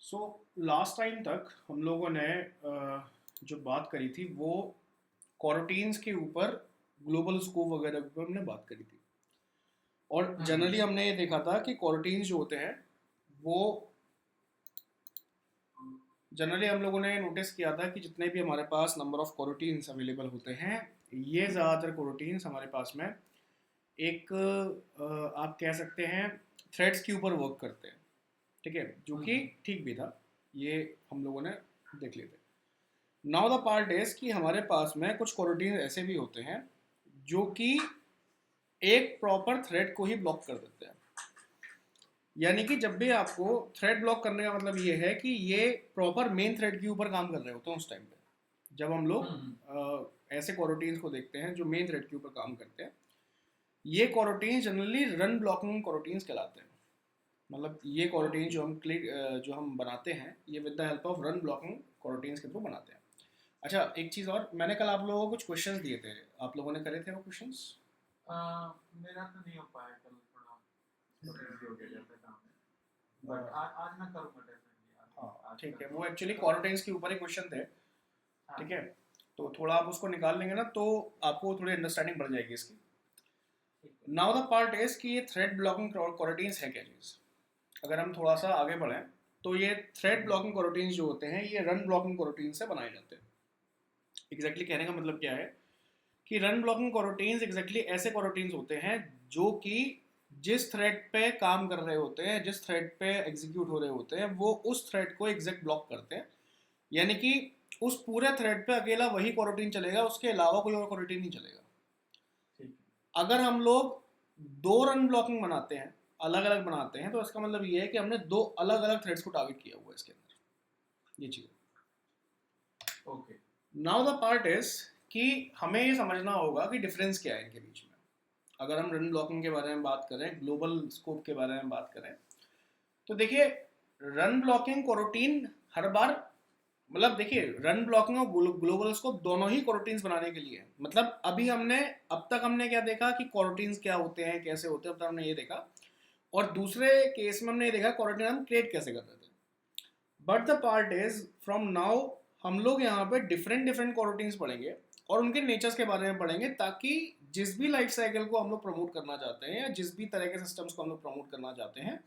So last time तक हम लोगों ने जो बात करी थी वो कॉरोटीन्स के ऊपर ग्लोबल स्कोप वगैरह के ऊपर हमने बात करी थी। और जनरली हम्म। हमने ये देखा था कि कॉरोटीन्स जो होते हैं वो जनरली हम लोगों ने नोटिस किया था कि जितने भी हमारे पास नंबर ऑफ कॉरोटीन्स अवेलेबल होते हैं, ये ज़्यादातर कॉरोटीन्स हमारे पास में एक आप कह सकते हैं थ्रेड्स के ऊपर वर्क करते हैं। ठीक है, जो कि हम्म। ठीक भी था, ये हम लोगों ने देख लिए थे। नाउ द पार्ट इज कि हमारे पास में कुछ कोरोटीन ऐसे भी होते हैं जो कि एक प्रॉपर थ्रेड को ही ब्लॉक कर देते हैं। यानी कि जब भी आपको थ्रेड ब्लॉक करने का मतलब ये है कि ये प्रॉपर मेन थ्रेड के ऊपर काम कर रहे होते हैं उस टाइम पे जब हम लोग हम्म। ऐसे कोरोटीन्स को देखते हैं जो मेन थ्रेड के ऊपर काम करते हैं। ये कोरोटीन्स जनरली रन ब्लॉकिंग कोरोटीन्स कहलाते हैं। मतलब ये कोरोटीन ओके। जो हम जो हम बनाते हैं ये with the help of run blocking coroutines के थ्रू बनाते हैं। अच्छा, एक चीज़ और, मैंने कल आप लोगों को कुछ क्वेश्चंस दिए थे, आप लोगों ने करे थे वो क्वेश्चंस? मेरा तो नहीं हो पाया कल, थोड़ा बिजी हो गया जैसे काम में। बट आज मैं करूँगा डेफिनेटली। आज हाँ आज ठीक है, करता वो हूँ एक्चुअली क्योंकि कल। क्वारंटाइन के ऊपर ही क्वेश्चन थे। हाँ। ठीक है, तो थोड़ा आप उसको निकाल लेंगे ना तो आपको थोड़ी अंडरस्टैंडिंग बढ़ जाएगी इसकी। ठीक है। नाउ द पार्ट इज कि ये थ्रेड ब्लॉकिंग कोरोटीन्स है क्या चीज़। अगर हम थोड़ा सा आगे बढ़ें तो ये थ्रेड हम्म। ब्लॉकिंग कोरोटीन्स जो होते हैं ये रन ब्लॉकिंग कोरोटीन से बनाए जाते हैं। एग्जैक्टली कहने का मतलब क्या है कि रन ब्लॉकिंग कोरोटीन्स एग्जैक्टली ऐसे कोरोटीन्स होते हैं जो कि जिस थ्रेड पे काम कर रहे होते हैं, जिस थ्रेड पे एग्जीक्यूट हो रहे होते हैं, वो उस थ्रेड को एग्जैक्ट ब्लॉक करते हैं। यानी कि उस पूरे थ्रेड पे अकेला वही कोरोटीन चलेगा, उसके अलावा कोई और कोरोटीन नहीं चलेगा। ठीक अगर हम लोग दो रन ब्लॉकिंग बनाते हैं, अलग अलग बनाते हैं, तो इसका मतलब ये है कि हमने दो अलग अलग थ्रेड्स को टारगेट किया हुआ है इसके अंदर, ये चीज़। है। Okay. Now the part is कि हमें ये समझना होगा कि डिफरेंस क्या है इनके बीच में। अगर हम रन ब्लॉकिंग के बारे में बात करें, ग्लोबल स्कोप के बारे में बात करें, तो देखिए रन ब्लॉकिंग कोरोटीन हर बार, मतलब देखिए रन ब्लॉकिंग और ग्लोबल स्कोप दोनों ही कोरोटीन्स बनाने के लिए है। मतलब अभी हमने, अब तक हमने क्या देखा कि कोरोटीन्स क्या होते हैं, कैसे होते हैं, अब तक हमने ये देखा। और दूसरे केस में हमने ये देखा कोरोटीन हम क्रिएट कैसे कर रहे थे। But the part is from now हम लोग यहाँ पे डिफरेंट डिफरेंट कोरोटीन्स पढ़ेंगे और उनके नेचर्स के बारे में पढ़ेंगे, ताकि जिस भी लाइफ साइकिल को हम लोग प्रमोट करना चाहते हैं या जिस भी तरह के सिस्टम्स को हम लोग प्रमोट करना चाहते हैं,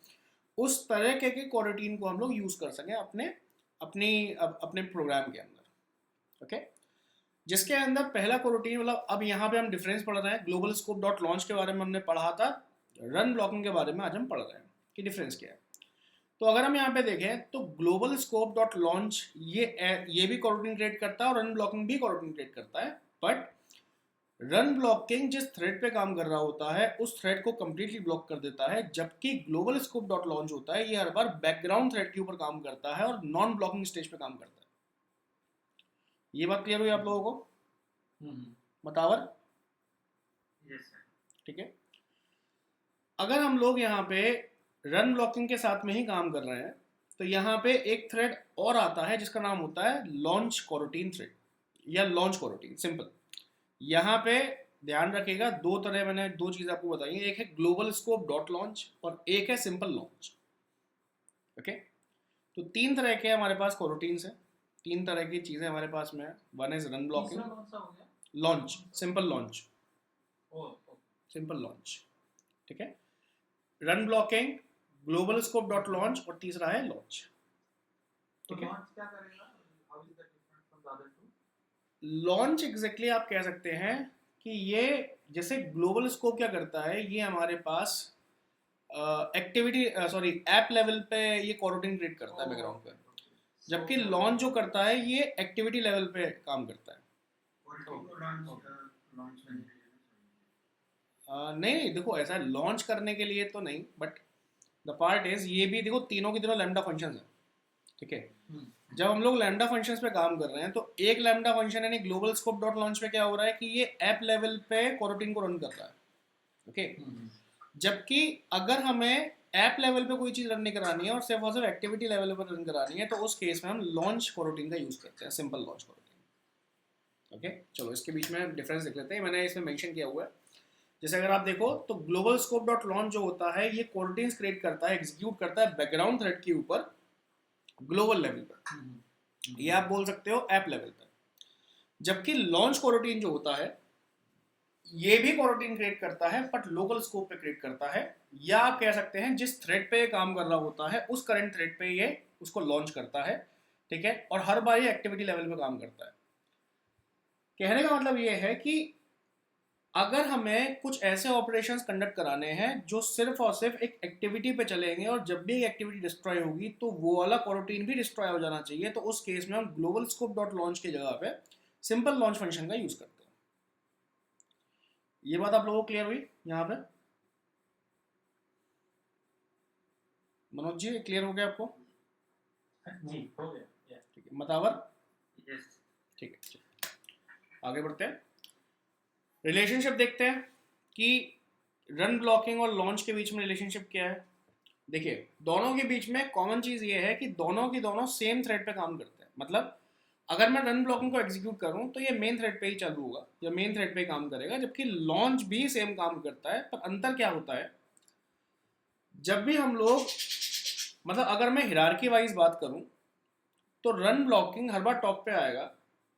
उस तरह के कोरोटीन को हम लोग यूज कर सकें अपने अपने प्रोग्राम के अंदर। ओके, जिसके अंदर पहला कोरोटीन, मतलब अब यहाँ पे हम डिफरेंस पढ़ रहे हैं, ग्लोबल स्कोप डॉट लॉन्च के बारे में हमने पढ़ा था, रन ब्लॉकिंग के बारे में आज हम पढ़ रहे हैं कि डिफरेंस क्या है। तो अगर हम यहाँ पे देखें तो ग्लोबल स्कोप डॉट लॉन्च ये भी कोरोटीन क्रिएट करता है और रन ब्लॉकिंग भी कोरोटीन क्रिएट करता है। बट रन ब्लॉकिंग जिस थ्रेड पे काम कर रहा होता है उस थ्रेड को कंप्लीटली ब्लॉक कर देता है, जबकि ग्लोबल स्कोप डॉट लॉन्च होता है ये हर बार बैकग्राउंड थ्रेड के ऊपर काम करता है और नॉन ब्लॉकिंग स्टेज पे काम करता है। ये बात क्लियर हुई आप लोगों को? हम्म। बतावर? Yes sir. ठीक है, अगर हम लोग यहाँ पे रन ब्लॉकिंग के साथ में ही काम कर रहे हैं तो यहाँ पे एक थ्रेड और आता है जिसका नाम होता है लॉन्च कोरोटीन थ्रेड या लॉन्च कोरोटीन, सिंपल। यहाँ पे ध्यान रखिएगा, दो तरह, मैंने दो चीज़ आपको बताई है, एक है ग्लोबल स्कोप डॉट लॉन्च और एक है सिंपल लॉन्च। ओके, तो तीन तरह के हमारे पास कोरोटीन्स हैं, तीन तरह की चीज़ें हमारे पास में है। वन इज रन ब्लॉकिंग, तीसरा कौन सा हो गया? तीसरा लॉन्च, कौन सा हो सिंपल लॉन्च, गया? ओ। Simple launch. ठीक है, run blocking, global scope dot launch और तीसरा है लॉन्च। तो ठीक है, लॉन्च क्या करेगा? How is that different from the other two? Launch exactly आप कह सकते हैं कि ये, जैसे ग्लोबल स्कोप क्या करता है, ये हमारे पास एक्टिविटी सॉरी ऐप लेवल पे ये कोरोटीन क्रिएट करता है बैकग्राउंड पे, ओके ओके। जबकि सो लॉन्च जो करता है ये एक्टिविटी लेवल पे काम करता है। लॉन्च नहीं है। नहीं नहीं, देखो ऐसा लॉन्च करने के लिए तो नहीं, बट द पार्ट इज ये भी देखो तीनों की तीनों लैम्डा फंक्शंस हैं। ठीक है, हम्म। जब हम लोग लैम्डा फंक्शंस पे काम कर रहे हैं तो एक लैम्डा फंक्शन यानी ग्लोबल स्कोप डॉट लॉन्च पे क्या हो रहा है कि ये ऐप लेवल पे कोरोटीन को रन कर रहा है। ओके, हम्म। जबकि अगर हमें ऐप लेवल पे कोई चीज़ रन नहीं करानी है और सिर्फ और सिर्फ एक्टिविटी लेवल पर रन करानी है तो उस केस में हम लॉन्च कोरोटीन का यूज़ करते हैं, सिंपल लॉन्च कोरोटीन। ओके, चलो इसके बीच में डिफरेंस देख लेते हैं, मैंने इसमें मेंशन किया हुआ है। जैसे अगर आप देखो तो ग्लोबल स्कोप डॉट लॉन्च जो होता है ये कोरोटीन्स क्रिएट करता है, एग्जीक्यूट करता है बैकग्राउंड थ्रेड के ऊपर, ग्लोबल लेवल पर, या आप बोल सकते हो ऐप लेवल पर। जबकि लॉन्च कोरोटीन जो होता है ये भी कोरोटीन क्रिएट करता है बट लोकल स्कोप पे क्रिएट करता है, या आप कह सकते हैं जिस थ्रेड पे ये काम कर रहा होता है उस करंट थ्रेड पे ये उसको लॉन्च करता है, ठीक है, और हर बार ये एक्टिविटी लेवल पे काम करता है। कहने का मतलब ये है कि अगर हमें कुछ ऐसे ऑपरेशंस कंडक्ट कराने हैं जो सिर्फ और सिर्फ एक एक्टिविटी पे चलेंगे और जब भी एक एक्टिविटी डिस्ट्रॉय होगी तो वो वाला कोरोटीन भी डिस्ट्रॉय हो जाना चाहिए, तो उस केस में हम ग्लोबल स्कोप डॉट लॉन्च की जगह पे सिंपल लॉन्च फंक्शन का यूज करते हैं। ये बात आप लोगों को क्लियर हुई यहाँ पे? मनोज जी क्लियर हो गया आपको? जी हो गया। ठीक है, मतावर? यस। ठीक है, आगे बढ़ते हैं। रिलेशनशिप देखते हैं कि रन ब्लॉकिंग और लॉन्च के बीच में रिलेशनशिप क्या है। देखिए, दोनों के बीच में कॉमन चीज़ ये है कि दोनों की दोनों सेम थ्रेड पे काम करते हैं। मतलब अगर मैं रन ब्लॉकिंग को एग्जीक्यूट करूं तो ये मेन थ्रेड पे ही चालू होगा या मेन थ्रेड पे ही काम करेगा, जबकि लॉन्च भी सेम काम करता है। पर अंतर क्या होता है, जब भी हम लोग, मतलब अगर मैं हिरार्की वाइज बात करूं तो रन ब्लॉकिंग हर बार टॉप पे आएगा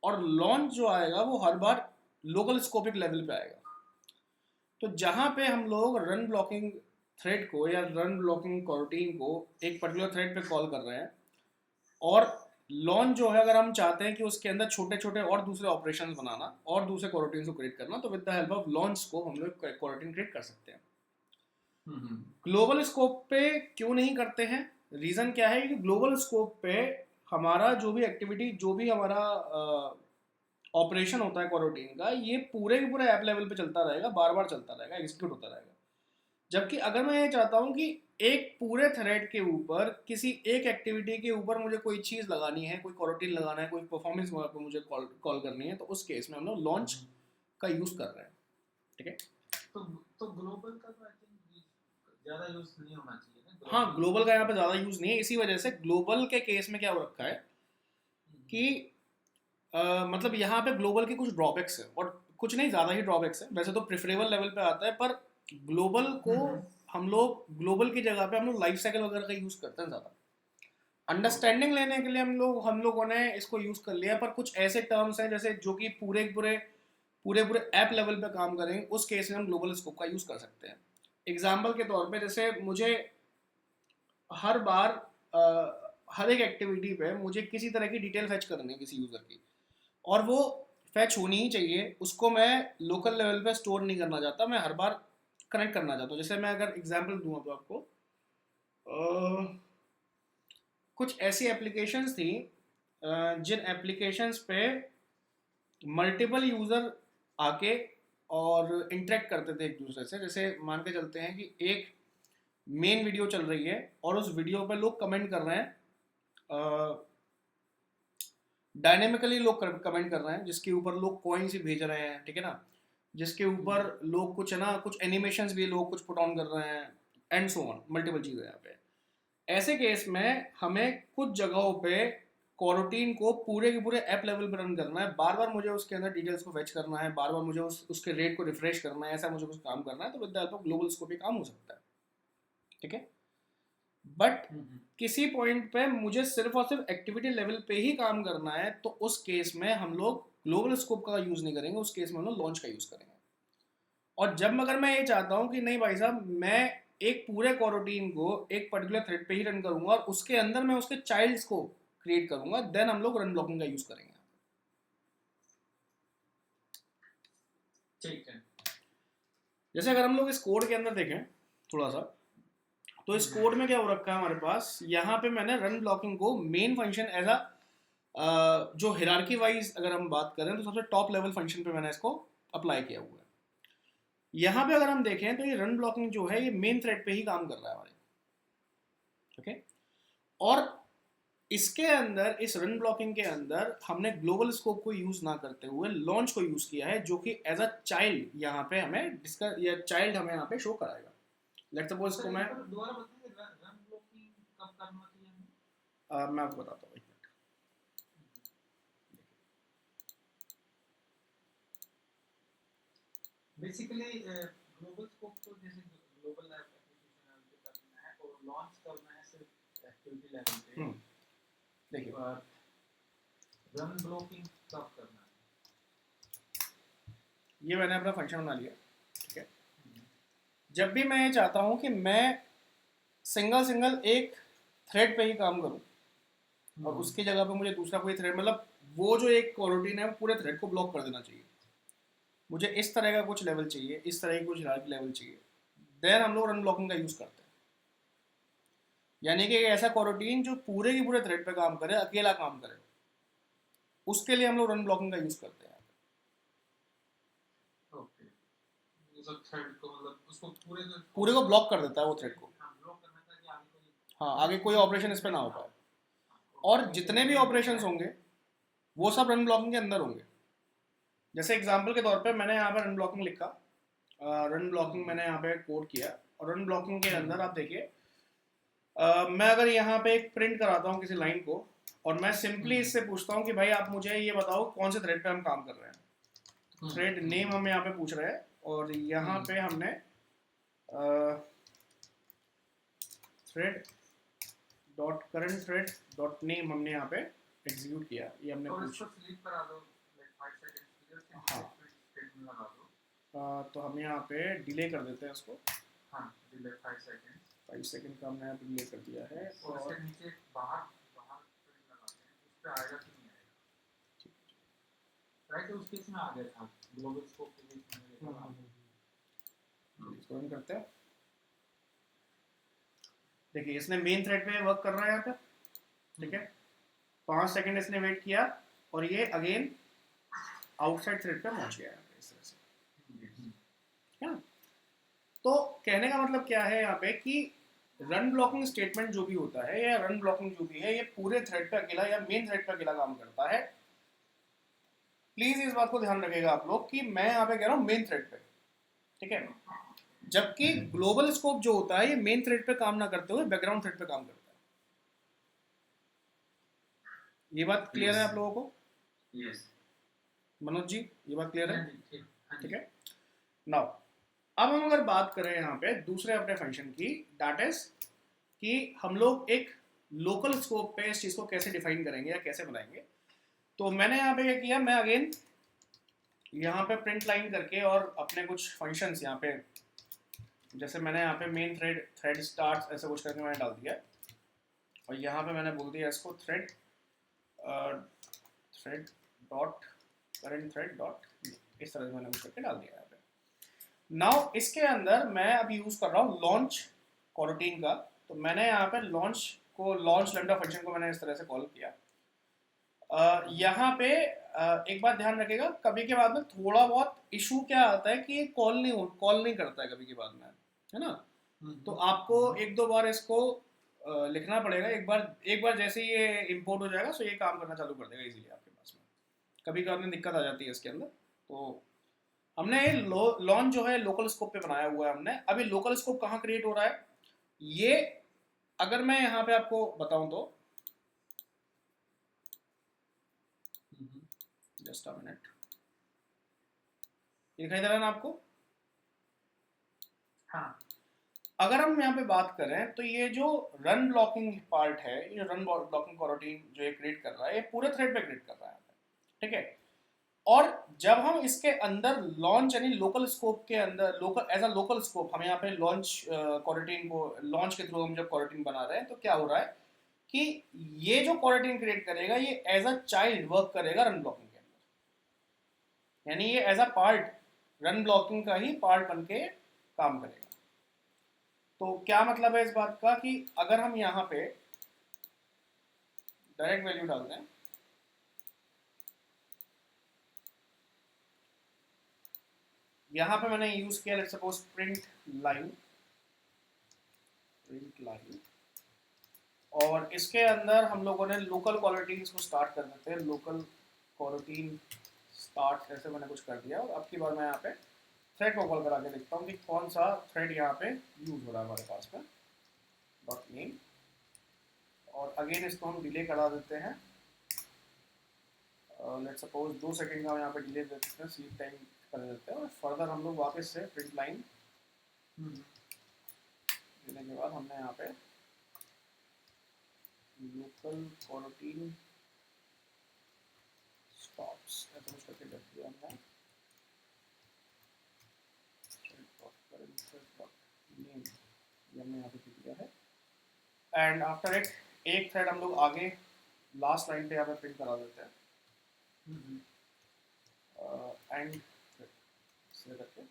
और लॉन्च जो आएगा वो हर बार लोकल स्कोपिक लेवल पे आएगा। तो जहां पे हम लोग रन ब्लॉकिंग थ्रेड को या रन ब्लॉकिंग कोरोटीन को एक पर्टिकुलर थ्रेड पे कॉल कर रहे हैं, और लॉन्च जो है अगर हम चाहते हैं कि उसके अंदर छोटे छोटे और दूसरे ऑपरेशंस बनाना और दूसरे कोरोटीन को क्रिएट करना, तो with the help of launch को हम लोग कोरोटीन क्रिएट कर सकते हैं। ग्लोबल स्कोप पे क्यों नहीं करते हैं? रीजन क्या है कि ग्लोबल स्कोप पे हमारा जो भी एक्टिविटी, जो भी हमारा ऑपरेशन होता है कोरोटीन का, ये पूरे के पूरे ऐप लेवल पे चलता रहेगा, बार बार चलता रहेगा, एग्जीक्यूट होता रहेगा। जबकि अगर मैं ये चाहता हूँ कि एक पूरे थ्रेड के ऊपर किसी एक एक्टिविटी के ऊपर मुझे कोई चीज़ लगानी है, कोई कोरोटीन लगाना है, कोई परफॉर्मेंस मुझे कॉल करनी है, तो उस केस में हम लोग लॉन्च का यूज़ कर रहे हैं, ठीक है। तो ग्लोबल का तो आई थिंक ज़्यादा यूज़ नहीं होना चाहिए ना। हाँ, ग्लोबल का यहाँ पे ज़्यादा यूज़ नहीं है। इसी वजह से ग्लोबल के केस में क्या हो रखा है कि मतलब यहाँ पे ग्लोबल के कुछ ड्रॉबैक्स है, और कुछ नहीं, ज़्यादा ही ड्रॉबैक्स है। वैसे तो प्रेफरेबल लेवल पे आता है, पर ग्लोबल को हम लोग, ग्लोबल की जगह पे हम लोग लाइफ साइकिल वगैरह का यूज़ करते हैं ज़्यादा। अंडरस्टैंडिंग लेने के लिए हम लोगों ने इसको यूज़ कर लिया, पर कुछ ऐसे टर्म्स हैं जैसे जो कि पूरे पूरे पूरे पूरे ऐप लेवल पे काम करेंगे, उस केस में हम ग्लोबल स्कोप का यूज़ कर सकते हैं। एग्जाम्पल के तौर पे, जैसे मुझे हर बार हर एक एक्टिविटी पे मुझे किसी तरह की डिटेल फैच करनी है किसी यूज़र की, और वो फैच होनी ही चाहिए, उसको मैं लोकल लेवल पे स्टोर नहीं करना चाहता, मैं हर बार कनेक्ट करना चाहता हूँ। जैसे मैं अगर एग्जांपल दूँ तो आपको, कुछ ऐसी एप्लीकेशंस थी जिन एप्लीकेशंस पे मल्टीपल यूज़र आके और इंटरेक्ट करते थे एक दूसरे से। जैसे मान के चलते हैं कि एक मेन वीडियो चल रही है और उस वीडियो पे लोग कमेंट कर रहे हैं, डायनेमिकली लोग कमेंट कर रहे हैं, जिसके ऊपर लोग कॉइन्स ही भेज रहे हैं, ठीक है ना, जिसके ऊपर लोग कुछ है ना, कुछ एनिमेशंस भी लोग कुछ पुट ऑन कर रहे हैं, एंड सो ऑन, मल्टीपल चीज़ें यहाँ पे। ऐसे केस में हमें कुछ जगहों पे कोरोटीन को पूरे के पूरे ऐप लेवल पर रन करना है, बार बार मुझे उसके अंदर डिटेल्स को फेच करना है, बार बार मुझे उसके रेट को रिफ्रेश करना है, ऐसा मुझे कुछ काम करना है, तो with the help of global scope भी काम हो सकता है, ठीक है। बट किसी पॉइंट पे मुझे सिर्फ और सिर्फ एक्टिविटी लेवल पे ही काम करना है, तो उस केस में हम लोग ग्लोबल स्कोप का यूज़ नहीं करेंगे, उस केस में हम लोग लॉन्च का यूज़ करेंगे। और जब अगर मैं ये चाहता हूँ कि नहीं भाई साहब, मैं एक पूरे कोरोटीन को एक पर्टिकुलर थ्रेड पे ही रन करूंगा और उसके अंदर मैं उसके चाइल्ड्स को क्रिएट करूंगा, देन हम लोग रन ब्लॉकिंग का यूज़ करेंगे। ठीक है। जैसे अगर हम लोग इस कोड के अंदर देखें थोड़ा सा, तो इस कोड में क्या हो रखा है हमारे पास, यहाँ पे मैंने रन ब्लॉकिंग को मेन फंक्शन एज अ जो हिरार्की वाइज अगर हम बात करें तो सबसे टॉप लेवल फंक्शन पे मैंने इसको अप्लाई किया हुआ है। यहाँ पे अगर हम देखें तो ये रन ब्लॉकिंग जो है ये मेन थ्रेड पे ही काम कर रहा है हमारे, ओके। और इसके अंदर, इस रन ब्लॉकिंग के अंदर हमने ग्लोबल स्कोप को यूज ना करते हुए लॉन्च को यूज किया है, जो कि एज अ चाइल्ड यहाँ पे हमें डिस्कस, या चाइल्ड हमें यहाँ पे शो कराएगा। लेट्स सपोज इसको मैं दोबारा बताएंगे रन ब्लॉकिंग कब करना चाहिए मैं आपको बताता हूँ। बेसिकली ग्लोबल स्कोप तो जैसे ग्लोबल एप्लीकेशन करना है और लॉन्च करना है सिर्फ एक्टिविटी लेवल पे, देखिए रन ब्लॉकिंग कब करना है? ये मैंने अपना फंक्शन बना लिया, ठीक है। जब भी मैं ये चाहता हूँ कि मैं सिंगल सिंगल एक थ्रेड पे ही काम करूँ और उसकी जगह पे मुझे दूसरा कोई थ्रेड, मतलब वो जो एक कोरोटीन है वो पूरे थ्रेड को ब्लॉक कर देना चाहिए, मुझे इस तरह का कुछ लेवल चाहिए, इस तरह की कुछ हायरार्की लेवल चाहिए, देन हम लोग रन ब्लॉकिंग का यूज़ करते हैं। यानी कि एक ऐसा कोरोटीन जो पूरे के पूरे थ्रेड पे काम करे, अकेला काम करे, उसके लिए हम लोग रन ब्लॉकिंग का यूज़ करते हैं। ओके, उस थ्रेड को मतलब उसको पूरे को ब्लॉक कर देता है वो थ्रेड को। ब्लॉक करना था कि आगे कोई, हाँ, आगे कोई ऑपरेशन इस पर ना हो पाए, और जितने भी ऑपरेशंस होंगे वो सब रन ब्लॉकिंग के अंदर होंगे। जैसे एग्जांपल के तौर पे मैंने यहाँ पे रन ब्लॉकिंग लिखा, रन ब्लॉकिंग मैंने यहाँ पे कोड किया, और रन ब्लॉकिंग के अंदर आप देखिए मैं अगर यहाँ पे एक प्रिंट कराता हूँ किसी लाइन को, और मैं सिंपली इससे पूछता हूँ कि भाई आप मुझे ये बताओ कौन से थ्रेड पे हम काम कर रहे हैं, थ्रेड नेम हम यहाँ पे पूछ रहे हैं, और यहाँ पे हमने thread dot current thread dot name हमने यहाँ पे एग्जीक्यूट किया, ये हमने और पूछ, इसको स्लीप करा दो लाइक 5 सेकंड्स के लिए, हाँ स्टेटमेंट लगा दो। तो हम यहाँ पे डिले कर देते हैं उसको, हाँ, डिले 5 सेकंड, 5 सेकंड का हमने यहाँ पे डिले कर दिया है, और इसके नीचे बाहर बाहर स्क्रीन लगाते हैं, उस पे आएगा कि नहीं आएगा, राइट? उस केस में आ गया था ग्लोबल स्कोप के केस में। इसको रन करते हैं। देखिए इसने मेन थ्रेड पे वर्क कर रहा है यहाँ पे, ठीक है, 5 सेकंड इसने वेट किया और ये अगेन आउटसाइड थ्रेड पे पहुंच गया है इस तरह से, क्या। तो कहने का मतलब क्या है यहाँ पे कि रन ब्लॉकिंग स्टेटमेंट जो भी होता है या रन ब्लॉकिंग जो भी है, ये पूरे थ्रेड पे अकेला या मेन थ्रेड पे अकेला काम करता है। प्लीज इस बात को ध्यान रखिएगा आप लोग कि मैं यहाँ पे कह रहा हूँ मेन थ्रेड पे, ठीक है, जबकि ग्लोबल स्कोप जो होता है ये मेन थ्रेड पे काम ना करते हुए बैकग्राउंड थ्रेड पे काम करता है। ये बात क्लियर है आप लोगों को? यस मनोज जी, ये बात क्लियर है? ठीक है। नाउ अब हम अगर बात करें यहाँ पे दूसरे अपने फंक्शन की, दैट इज कि हम लोग एक लोकल स्कोप पे इस चीज को कैसे डिफाइन करेंगे या कैसे बनाएंगे। तो मैंने यहाँ पे क्या किया, मैं अगेन यहाँ पे प्रिंट लाइन करके और अपने कुछ फंक्शंस यहाँ पे, जैसे मैंने यहाँ पे मेन थ्रेड थ्रेड स्टार्ट ऐसे कुछ करके मैंने डाल दिया, और यहाँ पे मैंने बोल दिया इसको thread thread dot current thread dot, इस तरह से मैंने कुछ करके डाल दिया यहाँ पे। नाउ इसके अंदर मैं अभी यूज कर रहा हूँ लॉन्च कोरोटीन का, तो मैंने यहाँ पे लॉन्च लैम्डा फंक्शन को मैंने इस तरह से कॉल किया। यहाँ पे एक बात ध्यान रखिएगा, कभी के बाद में थोड़ा बहुत इशू क्या आता है कि ये कॉल नहीं करता है कभी के बाद में, है ना। तो आपको एक दो बार इसको लिखना पड़ेगा, एक बार जैसे ये इंपोर्ट हो जाएगा तो ये काम करना चालू कर देगा इजीली आपके पास में। कभी कभार में दिक्कत आ जाती है इसके अंदर। तो हमने लॉन्च जो है लोकल स्कोप पे बनाया हुआ है हमने। अभी लोकल स्कोप कहाँ क्रिएट हो रहा है, ये अगर मैं यहाँ पे आपको बताऊं तो जस्ट अ मिनट, दिखाई दे रहा है ना आपको? हाँ, अगर हम यहाँ पे बात करें तो ये जो रन ब्लॉकिंग पार्ट है, ये रन ब्लॉकिंग कोरोटीन जो ये क्रिएट कर रहा है, ये पूरे थ्रेड पे क्रिएट कर रहा है, ठीक है। और जब हम इसके अंदर लॉन्च यानी लोकल स्कोप के अंदर लोकल स्कोप हम यहाँ पे लॉन्च कोरोटीन को लॉन्च के थ्रू हम जब कोरोटीन बना रहे हैं, तो क्या हो रहा है कि ये जो कोरोटीन क्रिएट करेगा ये एज अ चाइल्ड वर्क करेगा रन ब्लॉकिंग के अंदर, यानी ये as a part run blocking का ही पार्ट बन के काम करेगा। तो क्या मतलब है इस बात का कि अगर हम यहाँ पे डायरेक्ट वैल्यू डाल दें, यहाँ पे मैंने यूज किया लेट्स सपोज प्रिंट लाइन, और इसके अंदर हम लोगों ने लोकल कोरोटीन को स्टार्ट कर देते हैं, लोकल कोरोटीन स्टार्ट ऐसे मैंने कुछ कर दिया। और अब की बार मैं यहाँ पे थ्रेड को कॉल करा के देखता हूँ कि कौन सा थ्रेड यहाँ पे यूज हो रहा है हमारे पास में, डॉट नेम, और अगेन इसको हम डिले करा देते हैं, लेट्स सपोज 2 सेकंड का हम यहाँ पे डिले देते हैं, स्लीप टाइम कर देते हैं, और फर्दर हम लोग वापस से प्रिंट लाइन देने के बाद हमने यहाँ पे लोकल कॉरोटीन स्टॉप्स ऐसा कुछ करके रख दिया हमने, ये हमने यहाँ पे दिया है। एंड आफ्टर इट एक थ्रेड हम लोग आगे लास्ट लाइन पे यहाँ पे प्रिंट करा देते हैं एंड से करके,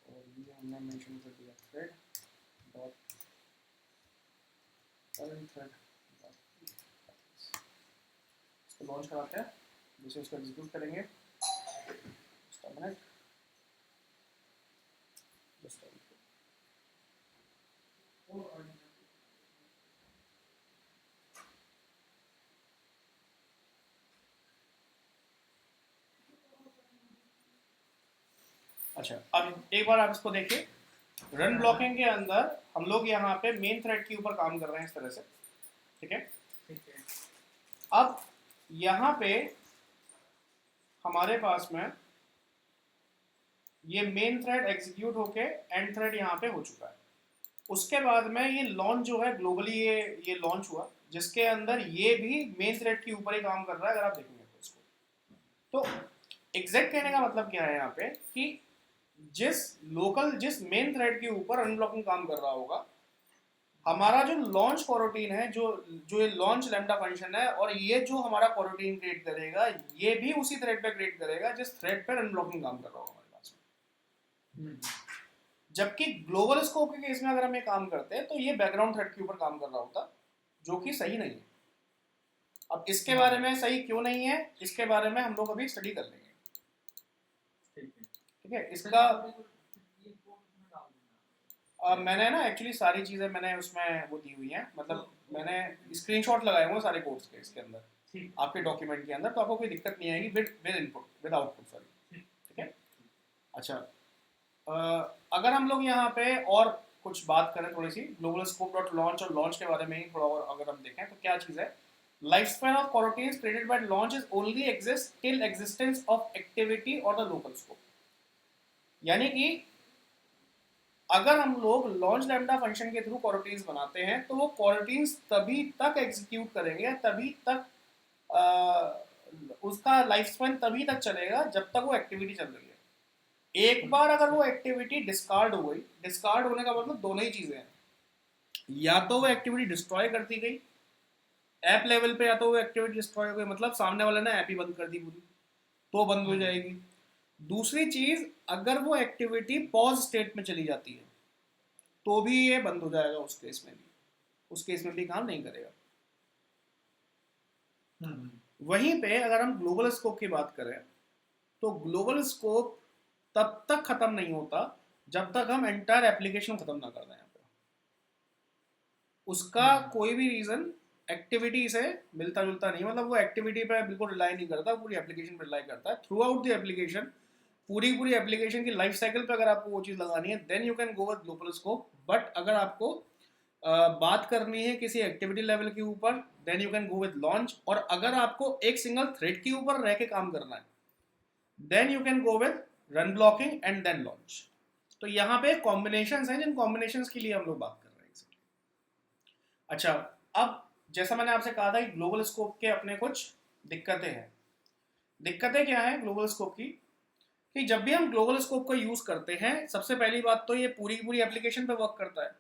और ये हमने मेंशन कर दिया थ्रेड डॉट करंट थ्रेड। इसको लॉन्च कराते हैं, जिसे उसको एग्जीक्यूट करेंगे। जस्ट अ मिनट, जस्ट अच्छा, अब एक बार आप इसको देखिए। रन ब्लॉकिंग के अंदर हम लोग यहाँ पे मेन थ्रेड के ऊपर काम कर रहे हैं इस तरह से, ठीक है। अब यहाँ पे हमारे पास में ये मेन थ्रेड एग्जीक्यूट होके एंड थ्रेड यहाँ पे हो चुका है। उसके बाद में ये लॉन्च जो है ग्लोबली ये लॉन्च हुआ, जिसके अंदर ये भी मेन थ्रेड के ऊपर ही काम कर रहा है, अगर आप देखेंगे तो इसको। तो एग्जैक्ट कहने का मतलब क्या है यहाँ पे कि जिस मेन थ्रेड के ऊपर अनब्लॉकिंग काम कर रहा होगा, हमारा जो लॉन्च कॉरोटीन है, जो ये लॉन्च लैम्डा फंक्शन है, और ये जो हमारा कॉरोटीन क्रिएट करेगा, ये भी उसी थ्रेड पे क्रिएट करेगा जिस थ्रेड पर अनब्लॉकिंग काम कर रहा होगा हमारे पास में। जबकि ग्लोबल स्कोप के केस में अगर हम ये काम करते हैं तो ये बैकग्राउंड थ्रेड के ऊपर काम कर रहा होता, जो कि सही नहीं है। अब इसके बारे में सही क्यों नहीं है, इसके बारे में हम लोग अभी स्टडी कर लेंगे, ठीक है। इसका मैंने ना एक्चुअली सारी चीज़ें मैंने उसमें वो दी हुई हैं, मतलब मैंने स्क्रीनशॉट लगाए हुए सारे कोड्स के इसके अंदर आपके डॉक्यूमेंट के अंदर, तो आपको कोई दिक्कत नहीं आएगी with input with output, sorry, ठीक है। अच्छा, अगर हम लोग यहाँ पे और कुछ बात करें थोड़ी सी ग्लोबल स्कोप डॉट लॉन्च और लॉन्च के बारे में ही थोड़ा और अगर हम देखें तो क्या चीज़ है। Life span of coroutines created by launch is only exist till existence of activity और द लोकल स्कोप। यानी कि अगर हम लोग लॉन्च लैम्डा फंक्शन के थ्रू कॉरोटीन्स बनाते हैं तो वो कॉरोटीन्स तभी तक एग्जीक्यूट करेंगे, तभी तक उसका लाइफ स्पैन तभी तक चलेगा जब तक वो एक्टिविटी चल रही है। एक बार अगर वो एक्टिविटी डिस्कार्ड हो गई, डिस्कार्ड होने का मतलब दोनों ही चीजें हैं, या तो वो एक्टिविटी डिस्ट्रॉय कर दी गई ऐप लेवल पे, या तो वो एक्टिविटी डिस्ट्रॉय हो गई मतलब सामने वाले ने ऐप ही बंद कर दी पूरी, तो बंद हो जाएगी। दूसरी चीज, अगर वो एक्टिविटी पॉज स्टेट में चली जाती है तो भी ये बंद हो जाएगा, उस केस में भी काम नहीं करेगा। वहीं पे अगर हम ग्लोबल स्कोप की बात करें तो ग्लोबल स्कोप तब तक खत्म नहीं होता जब तक हम एंटायर एप्लीकेशन खत्म ना कर दें। यहाँ पे उसका कोई भी रीजन एक्टिविटी से मिलता जुलता नहीं, मतलब वो एक्टिविटी पे बिल्कुल रिलाई नहीं करता, पूरी एप्लीकेशन पे रिलाई करता है। थ्रू आउट द एप्लीकेशन, पूरी एप्लीकेशन की लाइफ साइकिल पे अगर आपको वो चीज़ लगानी है then you can go with global scope. But अगर आपको बात करनी है किसी एक्टिविटी लेवल के ऊपर then you can go with launch, और अगर आपको एक सिंगल थ्रेड के ऊपर रह के काम करना है then you can go with run blocking and then launch. तो यहाँ पे कॉम्बिनेशंस हैं जिन कॉम्बिनेशंस के लिए हम लोग बात कर रहे हैं। अच्छा, अब जैसा मैंने आपसे कहा था कि ग्लोबल स्कोप के अपने कुछ दिक्कतें हैं। दिक्कतें क्या हैं ग्लोबल स्कोप की, कि जब भी हम ग्लोबल स्कोप का यूज करते हैं, सबसे पहली बात तो ये पूरी एप्लीकेशन पे वर्क करता है।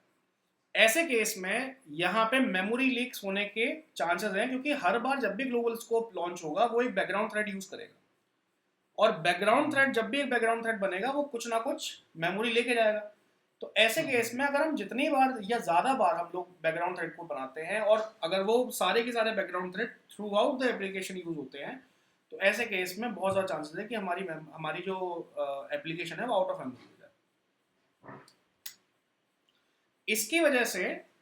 ऐसे केस में यहाँ पे मेमोरी लीक्स होने के चांसेस हैं, क्योंकि हर बार जब भी ग्लोबल स्कोप लॉन्च होगा वो एक बैकग्राउंड थ्रेड यूज करेगा, और बैकग्राउंड थ्रेड जब भी एक बैकग्राउंड थ्रेड बनेगा वो कुछ ना कुछ मेमोरी लेके जाएगा। तो ऐसे केस में अगर हम जितनी बार या ज़्यादा बार हम लोग बैकग्राउंड थ्रेड को बनाते हैं और अगर वो सारे के सारे background thread through out the application use होते हैं, तो ऐसे केस में बहुत ज़्यादा चांसेस है कि हमारी जो एप्लीकेशन है वो आउट ऑफ मेमोरी हो जाए। इसकी वजह से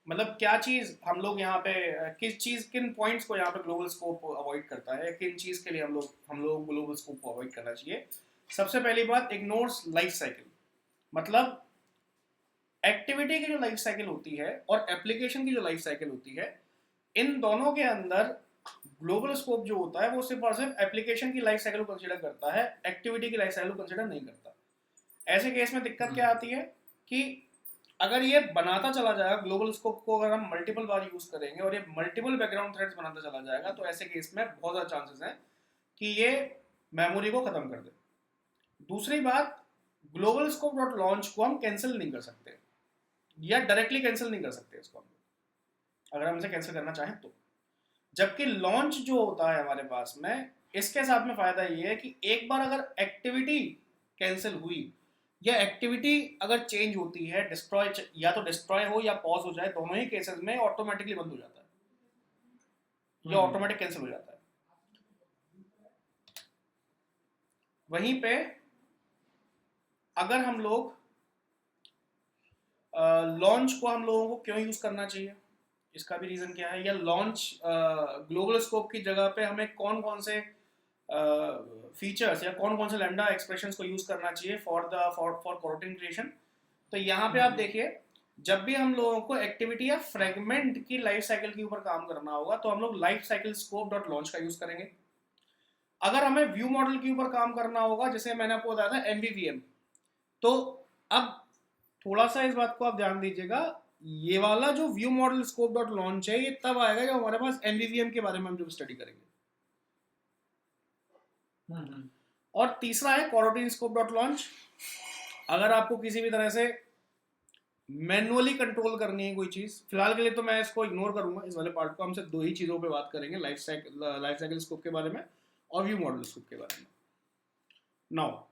मतलब क्या चीज़ हम लोग यहाँ पे किन पॉइंट्स को यहाँ पे ग्लोबल स्कोप अवॉइड करता है, किन चीज़ के लिए हम लोग ग्लोबल स्कोप को अवॉइड करना चाहिए। सबसे पहली बात, इग्नोर्स लाइफ साइकिल। मतलब एक्टिविटी की जो लाइफ साइकिल होती है और एप्लीकेशन की जो लाइफ साइकिल होती है, इन दोनों के अंदर ग्लोबल स्कोप जो होता है वो सिर्फ और सिर्फ एप्लीकेशन की लाइफ साइकिल को कंसीडर करता है, एक्टिविटी की लाइफ साइकिल को कंसीडर नहीं करता। ऐसे केस में दिक्कत क्या आती है कि अगर ये बनाता चला जाएगा ग्लोबल स्कोप को, अगर हम मल्टीपल बार यूज करेंगे और ये मल्टीपल बैकग्राउंड थ्रेड्स बनाता चला जाएगा, तो ऐसे केस में बहुत ज़्यादा चांसेस हैं कि ये मेमोरी को ख़त्म कर दे। दूसरी बात, ग्लोबल स्कोप डॉट लॉन्च को हम कैंसिल नहीं कर सकते, या डायरेक्टली कैंसिल नहीं कर सकते इसको हम, अगर हम इसे कैंसिल करना चाहें तो। जबकि लॉन्च जो होता है हमारे पास में, इसके साथ में फ़ायदा ये है कि एक बार अगर एक्टिविटी कैंसिल हुई या एक्टिविटी अगर चेंज होती है, डिस्ट्रॉय, या तो डिस्ट्रॉय हो या पॉज हो जाए, दोनों ही केसेस में ऑटोमेटिकली बंद हो जाता है या ऑटोमेटिक कैंसिल हो जाता है। वहीं पे अगर हम लोग लॉन्च को हम लोगों को क्यों यूज करना चाहिए, इसका भी रीजन क्या है, या लॉन्च ग्लोबल स्कोप की जगह पे हमें कौन कौन से फीचर्स या कौन कौन से लैम्डा एक्सप्रेशंस को यूज करना चाहिए फॉर कोरोटीन क्रिएशन। तो यहाँ पे आप देखिए, जब भी हम लोगों को एक्टिविटी या फ्रेगमेंट की लाइफ साइकिल के ऊपर काम करना होगा, तो हम लोग life cycle scope dot launch का यूज करेंगे। अगर हमें व्यू मॉडल के ऊपर काम करना होगा, जैसे मैंने आपको बताया था MVVM, तो अब थोड़ा सा इस बात को आप ध्यान दीजिएगा, ये वाला जो view model scope dot launch है, ये तब आएगा जब हमारे पास MVVM के बारे में हम जब स्टडी करेंगे। और तीसरा है कोरोटीन स्कोप डॉट लॉन्च। अगर आपको किसी भी तरह से मैनुअली कंट्रोल करनी है कोई चीज, फिलहाल के लिए तो मैं इसको इग्नोर करूंगा, इस वाले पार्ट को। हम सिर्फ दो ही चीजों पे बात करेंगे, लाइफ साइकिल स्कोप के बारे में और व्यू मॉडल स्कोप के बारे में। नाउ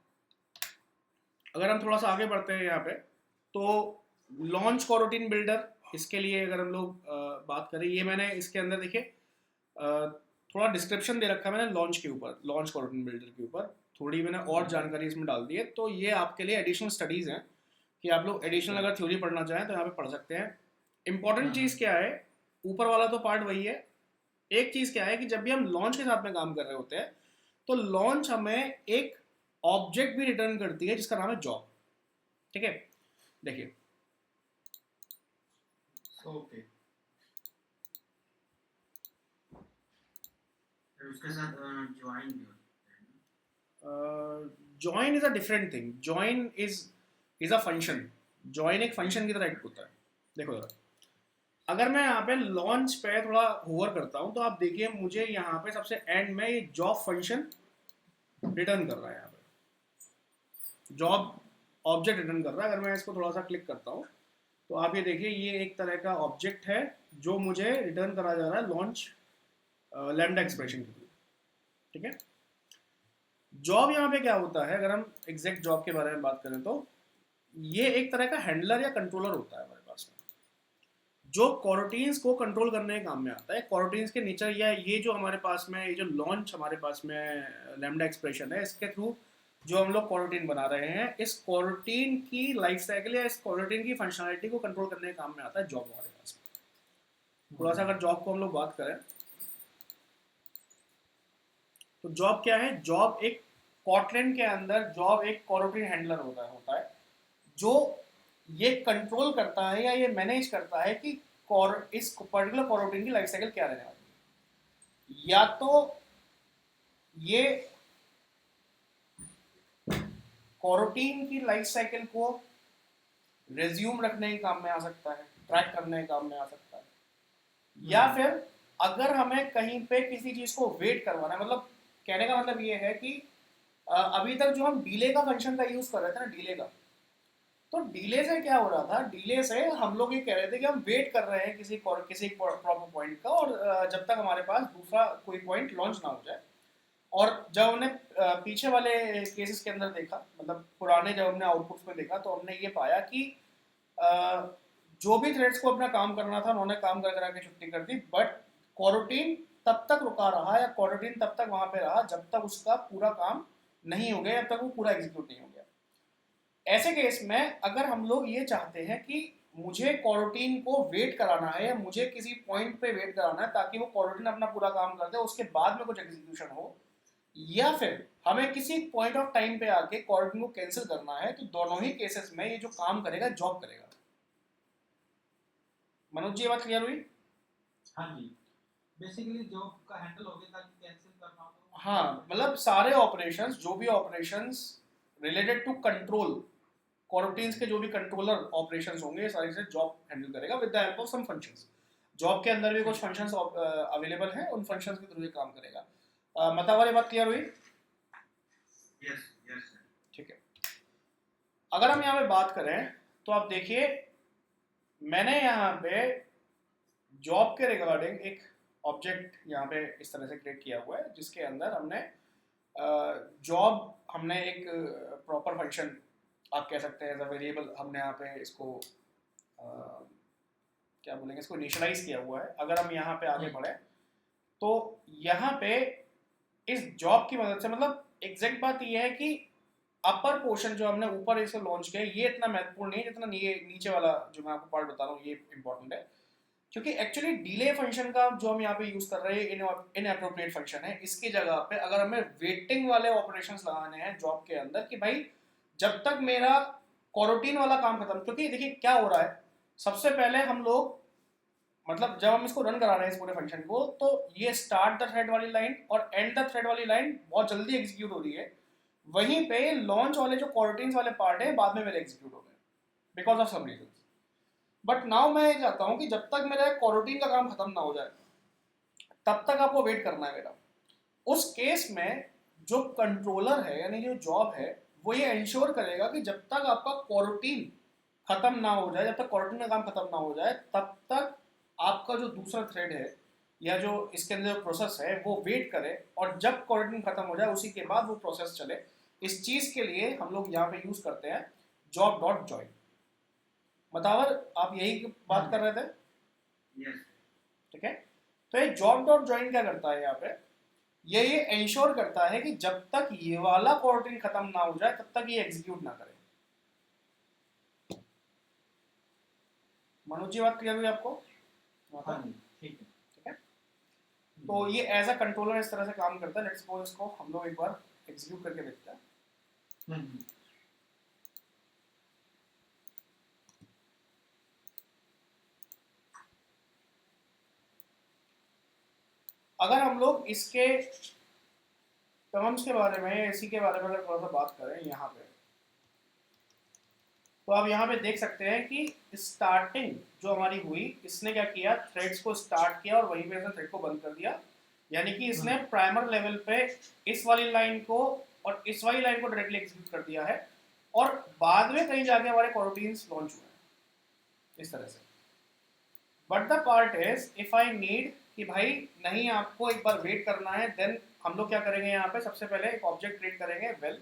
अगर हम थोड़ा सा आगे बढ़ते हैं यहाँ पे, तो लॉन्च कोरोटीन बिल्डर, इसके लिए अगर हम लोग बात करें, ये मैंने इसके अंदर देखिए थोड़ा डिस्क्रिप्शन दे रखा है मैंने लॉन्च के ऊपर, लॉन्च कोरोटीन बिल्डर के ऊपर थोड़ी मैंने और जानकारी इसमें डाल दी है। तो ये आपके लिए एडिशनल स्टडीज़ हैं कि आप लोग एडिशनल अगर थ्योरी पढ़ना चाहें तो यहाँ पे पढ़ सकते हैं। इंपॉर्टेंट चीज़ क्या है, ऊपर वाला तो पार्ट वही है, एक चीज़ क्या है कि जब भी हम लॉन्च के साथ में काम कर रहे होते हैं, तो लॉन्च हमें एक ऑब्जेक्ट भी रिटर्न करती है जिसका नाम है जॉब। ठीक है, देखिए ओके, उसके साथ ज्वाइन भी होता है। Join is a different thing, join is a function, join एक फंक्शन की तरह एक्ट होता है। देखो जरा, अगर मैं यहाँ पे लॉन्च पे थोड़ा होवर करता हूँ, तो आप देखिए मुझे यहाँ पे सबसे एंड में ये जॉब फंक्शन रिटर्न कर रहा है, यहाँ पे जॉब ऑब्जेक्ट रिटर्न कर रहा है। अगर मैं इसको थोड़ा सा क्लिक करता हूँ, तो आप ये देखिए, ये एक तरह का ऑब्जेक्ट है जो मुझे रिटर्न करा जा रहा है लॉन्च लैम्डा एक्सप्रेशन के लिए। ठीक है, जॉब यहाँ पे क्या होता है, अगर हम एग्जैक्ट जॉब के बारे में बात करें, तो ये एक तरह का हैंडलर या कंट्रोलर होता है हमारे पास में, जो कोरोटीन्स को कंट्रोल करने के काम में आता है। कोरोटीन्स के नेचर, या ये जो हमारे पास में ये जो लॉन्च हमारे पास में लैम्डा एक्सप्रेशन है, इसके थ्रू जो हम लोग कोरोटीन बना रहे हैं, इस कोरोटीन की लाइफ साइकिल या इस कोरोटीन की फंक्शनलिटी को कंट्रोल करने के काम में आता है जॉब हमारे पास में। थोड़ा सा अगर जॉब को हम लोग बात करें, तो जॉब क्या है, जॉब एक कॉटलिन के अंदर जॉब एक कोरोटीन हैंडलर होता है जो ये कंट्रोल करता है या ये मैनेज करता है कि इस पर्टिकुलर कोरोटीन की लाइफ साइकिल क्या रहने वाली है। या तो ये कोरोटीन की लाइफ साइकिल को रेज्यूम रखने के काम में आ सकता है, ट्रैक करने के काम में आ सकता है, या फिर अगर हमें कहीं पे किसी चीज को वेट करवाना है, मतलब कहने का मतलब ये है कि अभी तक जो हम डिले का फंक्शन का यूज कर रहे थे ना, डिले का, तो डिले से क्या हो रहा था, डिले से हम लोग ये कह रहे थे कि हम वेट कर रहे हैं किसी प्रॉपर पॉइंट का, और जब तक हमारे पास दूसरा कोई पॉइंट लॉन्च ना हो जाए। और जब हमने पीछे वाले केसेस के अंदर देखा, मतलब पुराने जब हमने आउटपुट्स में देखा, तो हमने ये पाया कि जो भी थ्रेड्स को अपना काम करना था उन्होंने काम कर करा के छुट्टी कर दी, बट कोरोटीन तब तक रुका रहा, या कोरोटीन तब तक वहां पे रहा जब तक उसका पूरा काम नहीं हो गया, जब तक वो पूरा एग्जीक्यूट नहीं हो गया। ऐसे केस में अगर हम लोग ये चाहते हैं कि मुझे कोरोटीन को वेट कराना है, या मुझे किसी पॉइंट पे वेट कराना है ताकि वो कोरोटीन अपना पूरा काम कर दे, उसके बाद में कुछ एग्जीक्यूशन हो, या फिर हमें किसी पॉइंट ऑफ टाइम पे आके कोरोटीन को कैंसिल करना है, तो दोनों ही केसेस में ये जो काम करेगा जॉब करेगा। मनोज जी, ये बात क्लियर हुई? हाँ जी, बेसिकली जॉब का हैंडल हो गया ताकि कैंसिल करना हो तो, हाँ, मतलब सारे ऑपरेशंस, जो भी operations related to control coroutines के जो भी कंट्रोलर ऑपरेशंस होंगे ये सारी से जॉब हैंडल करेगा with the help of some functions. Job के अंदर भी कुछ फंक्शंस अवेलेबल हैं, उन फंक्शंस के थ्रू ये काम करेगा। मतलब वाली बात क्लियर हुई? Yes yes sir. ठीक है। अगर हम यहाँ पे बात करें तो आप देखिए मैंने यहाँ पे जॉब के रिगार्डिंग एक ऑब्जेक्ट यहाँ पे इस तरह से क्रिएट किया हुआ है जिसके अंदर हमने जॉब हमने एक प्रॉपर फंक्शन आप कह सकते हैं एज अ वेरिएबल हमने यहाँ पे इसको क्या बोलेंगे इसको इनिशियलाइज किया हुआ है। अगर हम यहाँ पे आगे बढ़े तो यहाँ पे इस जॉब की मदद से मतलब एग्जैक्ट बात यह है कि अपर पोर्शन जो हमने ऊपर इसे लॉन्च किया ये इतना महत्वपूर्ण नहीं है जितना ये नीचे वाला जो मैं आपको पार्ट बता रहा हूँ ये इंपॉर्टेंट है, क्योंकि एक्चुअली डिले फंक्शन का जो हम यहाँ पे यूज कर रहे हैं इनएप्रोप्रिएट फंक्शन है। इसकी जगह पे अगर हमें वेटिंग वाले ऑपरेशंस लगाने हैं जॉब के अंदर कि भाई जब तक मेरा कोरोटीन वाला काम खत्म, क्योंकि देखिए क्या हो रहा है सबसे पहले हम लोग मतलब जब हम इसको रन करा रहे हैं इस पूरे फंक्शन को तो ये स्टार्ट द थ्रेड वाली लाइन और एंड द थ्रेड वाली लाइन बहुत जल्दी एग्जीक्यूट हो रही है, वहीं पे लॉन्च वाले जो कोरोटीन्स वाले पार्ट है बाद में मेरे एग्जीक्यूट हो गए because of some reason. But now मैं ये चाहता हूँ कि जब तक मेरा कोरोटीन का काम खत्म ना हो जाए तब तक आपको वेट करना है मेरा। उस केस में जो कंट्रोलर है यानी जो जॉब है वो ये इंश्योर करेगा कि जब तक आपका कोरोटीन खत्म ना हो जाए, जब तक कोरोटीन का काम खत्म ना हो जाए तब तक आपका जो दूसरा थ्रेड है या जो इसके अंदर जो प्रोसेस है वो वेट करे और जब कोरोटीन खत्म हो जाए उसी के बाद वो प्रोसेस चले। इस चीज के लिए हम लोग यहाँ पे यूज करते हैं जॉब डॉट जॉइन। बतावर आप यही बात कर रहे थे? यस। ठीक है। तो ये जॉब डॉट जॉइन क्या करता है यहाँ पे, ये इंश्योर करता है कि जब तक ये वाला कोरोटीन खत्म ना हो जाए तब तक ये एग्जीक्यूट ना करे। मनोज जी बात क्लियर हुई आपको? हाँ जी ठीक है। ठीक है। तो ये एज अ कंट्रोलर इस तरह से काम करता है। लेट्स सपोज इसको हम लोग एक बार एग्जीक्यूट करके देखते हैं। अगर हम लोग इसके टर्म्स के बारे में इसी के बारे में अगर थोड़ा सा बात करें यहाँ पे तो आप यहाँ पे देख सकते हैं कि स्टार्टिंग जो हमारी हुई इसने क्या किया, थ्रेड्स को स्टार्ट किया और वहीं पे इसने थ्रेड को बंद कर दिया। यानी कि इसने प्राइमर लेवल पे इस वाली लाइन को और इस वाली लाइन को डायरेक्टली एग्जीक्यूट कर दिया है और बाद में कहीं जाके हमारे कोरोटीन्स लॉन्च हुए हैं इस तरह से। But the part is if I need कि भाई नहीं आपको एक बार वेट करना है, देन हम लोग क्या करेंगे यहाँ पे सबसे पहले एक ऑब्जेक्ट क्रिएट करेंगे वेल,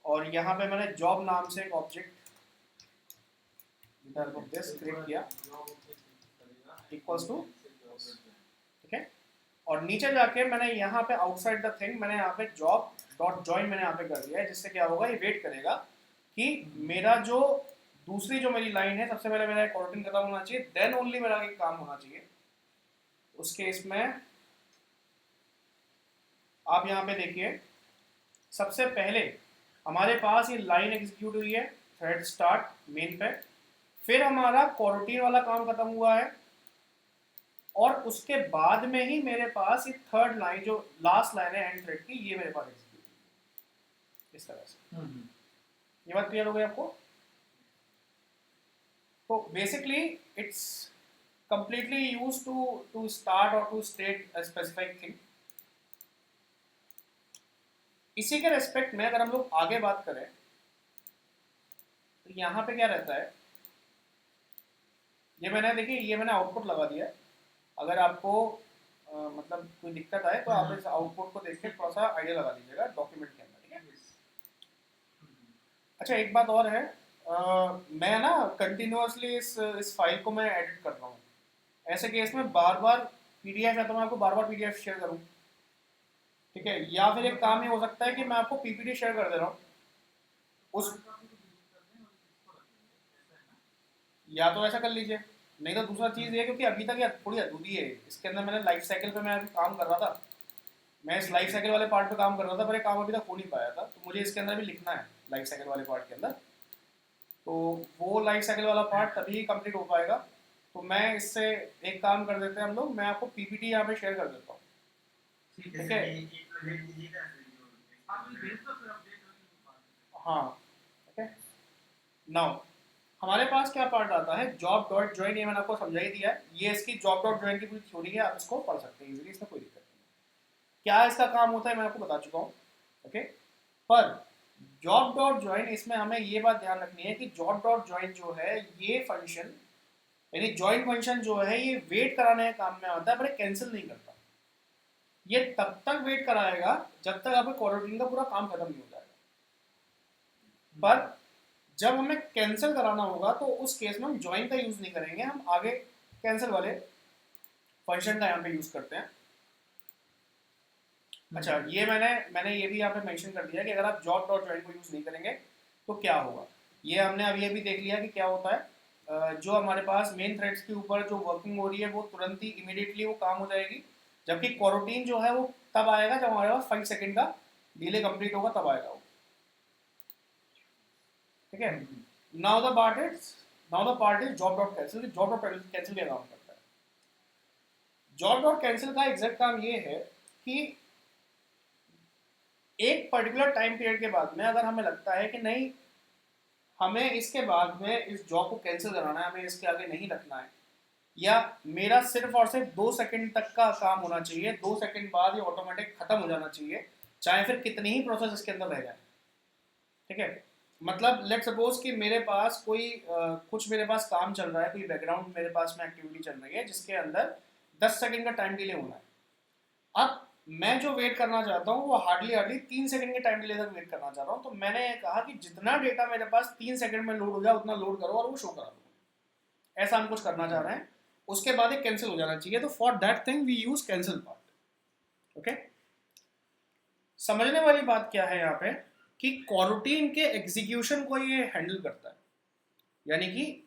और यहाँ पे मैंने जॉब नाम से एक ऑब्जेक्ट क्रिएट किया इक्वल्स टू, ठीक है। और नीचे जाके मैंने यहाँ पे आउटसाइड द थिंग मैंने यहाँ पे जॉब डॉट जॉइन मैंने यहाँ पे कर दिया है, जिससे क्या होगा ये वेट करेगा कि मेरा जो दूसरी जो मेरी लाइन है सबसे पहले मेरा कोरोटीन खत्म होना चाहिए, देन ओनली मेरा एक काम होना चाहिए। उस केस में आप यहाँ पे देखिए सबसे पहले हमारे पास ये लाइन एग्जीक्यूट हुई है थ्रेड स्टार्ट मेन पे, फिर हमारा कोरोटीन वाला काम खत्म हुआ है और उसके बाद में ही मेरे पास ये थर्ड लाइन जो लास्ट लाइन है एंड थ्रेड की ये मेरे पास एग्जीक्यूट हुई इस तरह से। ये बात क्लियर हो गई आपको? तो basically it's completely used to start or to state a specific thing। इसी के रेस्पेक्ट में अगर हम लोग आगे बात करें तो यहाँ पे क्या रहता है, ये मैंने देखिए ये मैंने आउटपुट लगा दिया है। अगर आपको मतलब कोई दिक्कत आए तो आप इस आउटपुट को देख के थोड़ा सा आइडिया लगा दीजिएगा डॉक्यूमेंट के अंदर, ठीक है। अच्छा एक बात और है, मैं ना कंटिन्यूअसली इस फाइल को मैं एडिट कर रहा हूँ। ऐसे केस में बार बार पीडीएफ है तो मैं आपको बार बार पीडीएफ शेयर करूँ, ठीक है, या फिर एक काम ये हो सकता है कि मैं आपको पीपीटी शेयर कर दे रहा हूँ उस, या तो ऐसा कर लीजिए, नहीं तो दूसरा चीज़ ये क्योंकि अभी तक ये थोड़ी अधूरी है, इसके अंदर मैंने लाइफ साइकिल पे मैं अभी काम कर रहा था, मैं इस लाइफ साइकिल वाले पार्ट पे काम कर रहा था पर ये काम अभी तक हो नहीं पाया था, तो मुझे इसके अंदर भी लिखना है लाइफ साइकिल वाले पार्ट के अंदर। तो वो लाइफ साइकिल वाला पार्ट तभी कंप्लीट हो पाएगा। तो मैं इससे एक काम कर देते हैं हम लोग, मैं आपको पीपीटी यहाँ पे शेयर कर देता हूँ, ठीक है। हाँ ठीक है, नाउ हमारे पास क्या पार्ट आता है, जॉब डॉट ज्वाइन, ये मैंने आपको समझा ही दिया है, ये इसकी जॉब डॉट ज्वाइन की पूरी थ्योरी है, आप इसको पढ़ सकते हैं इजीली, इसमें कोई दिक्कत नहीं। क्या इसका काम होता है मैं आपको बता चुका हूँ, ओके। पर जॉब डॉट ज्वाइन, इसमें हमें ये बात ध्यान रखनी है कि जॉब डॉट ज्वाइन जो है ये फंक्शन, यानी ज्वाइन फंक्शन जो है ये वेट कराने के काम में आता है, पर कैंसिल नहीं करता। ये तब तक वेट कराएगा जब तक आपके कोरोटीन का पूरा काम खत्म नहीं हो जाएगा। पर जब हमें कैंसिल कराना होगा तो उस केस में हम ज्वाइन का यूज नहीं करेंगे, हम आगे कैंसिल वाले फंक्शन का यहाँ पे यूज करते हैं। अच्छा, ये मैंने ये भी यहाँ पे मेंशन कर दिया कि अगर आप जॉब डॉट ज्वाइन को यूज नहीं करेंगे तो क्या होगा। ये हमने अभी अभी देख लिया कि क्या होता है। जो हमारे पास मेन थ्रेड्स के ऊपर जो वर्किंग हो रही है वो तुरंत ही इमीडिएटली वो काम हो जाएगी, जबकि कोरोटीन जो है वो तब आएगा जब हमारे पास 5 सेकंड का डिले कंप्लीट होगा, तब आएगा वो, ठीक है। Now the part is job dot cancel. Job dot cancel क्या काम करता है? जॉब डॉट कैंसिल का एग्जैक्ट काम ये है कि एक पर्टिकुलर टाइम पीरियड के बाद में अगर हमें लगता है कि नहीं, हमें इसके बाद में इस जॉब को कैंसिल कराना है, हमें इसके आगे नहीं रखना है, या मेरा सिर्फ और सिर्फ 2 सेकंड तक का काम होना चाहिए, 2 सेकंड बाद ये ऑटोमेटिक खत्म हो जाना चाहिए, चाहे फिर कितनी ही प्रोसेस इसके अंदर रह जाए, ठीक है। मतलब लेट सपोज कि मेरे पास कोई कुछ मेरे पास काम चल रहा है, कोई बैकग्राउंड मेरे पास में एक्टिविटी चल रही है जिसके अंदर 10 सेकंड का टाइम डिले होना है। अब मैं जो वेट करना चाहता हूँ वो हार्डली हार्डली 3 सेकंड के टाइम डिले तक वेट करना चाह रहा हूँ, तो मैंने कहा कि जितना डेटा मेरे पास 3 सेकंड में लोड हो जाए उतना लोड करो और वो शो करा दो, ऐसा हम कुछ करना चाह रहे हैं। उसके बाद एक कैंसिल हो जाना चाहिए, तो for that thing we use cancel part, okay. समझने वाली बात क्या है यहाँ पे कि कोरोटीन के एग्जीक्यूशन को ये हैंडल करता है, यानी कि